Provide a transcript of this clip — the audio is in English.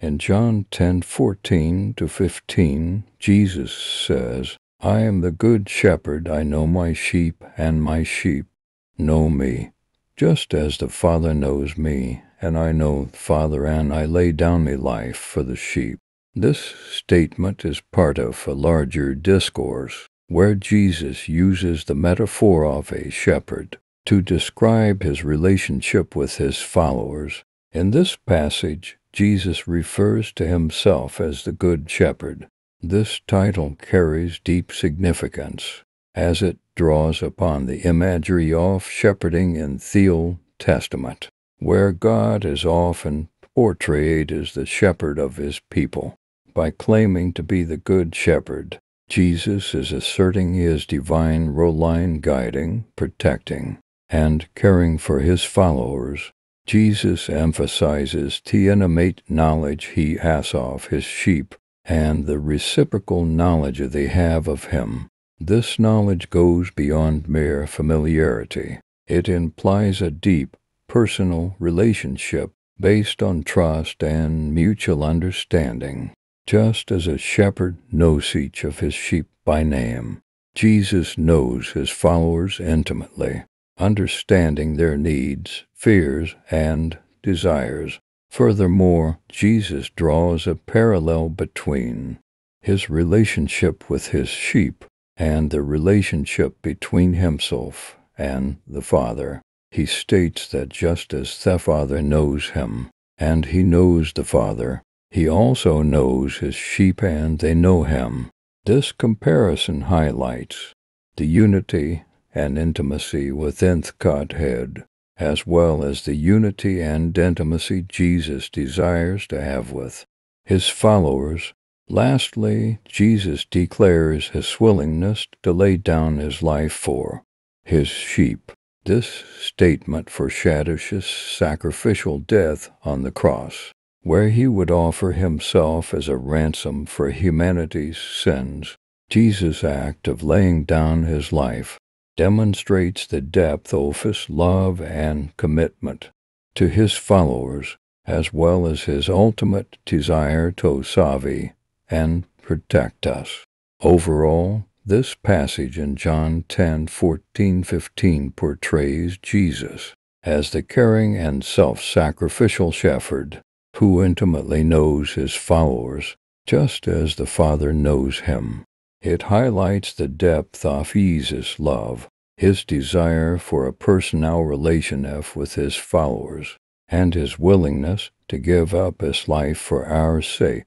In John 10:14-15, Jesus says, "I am the good shepherd. I know my sheep, and my sheep know me, just as the Father knows me, and I know the Father, and I lay down my life for the sheep." This statement is part of a larger discourse where Jesus uses the metaphor of a shepherd to describe his relationship with his followers. In this passage, Jesus refers to himself as the Good Shepherd. This title carries deep significance, as it draws upon the imagery of shepherding in the Old Testament, where God is often portrayed as the shepherd of his people. By claiming to be the Good Shepherd, Jesus is asserting his divine role-line guiding, protecting, and caring for his followers. Jesus emphasizes the intimate knowledge he has of his sheep and the reciprocal knowledge they have of him. This knowledge goes beyond mere familiarity. It implies a deep, personal relationship based on trust and mutual understanding. Just as a shepherd knows each of his sheep by name, Jesus knows his followers intimately, understanding their needs, fears, and desires. Furthermore, Jesus draws a parallel between his relationship with his sheep and the relationship between himself and the Father. He states that just as the Father knows him, and he knows the Father, he also knows his sheep and they know him. This comparison highlights the unity and intimacy within the Godhead, as well as the unity and intimacy Jesus desires to have with his followers. Lastly, Jesus declares his willingness to lay down his life for his sheep. This statement foreshadows his sacrificial death on the cross, where he would offer himself as a ransom for humanity's sins. Jesus' act of laying down his life demonstrates the depth of his love and commitment to his followers, as well as his ultimate desire to save and protect us. Overall, this passage in John 10:14-15 portrays Jesus as the caring and self-sacrificial shepherd who intimately knows his followers, just as the Father knows him. It highlights the depth of Jesus' love, his desire for a personal relationship with his followers, and his willingness to give up his life for our sake.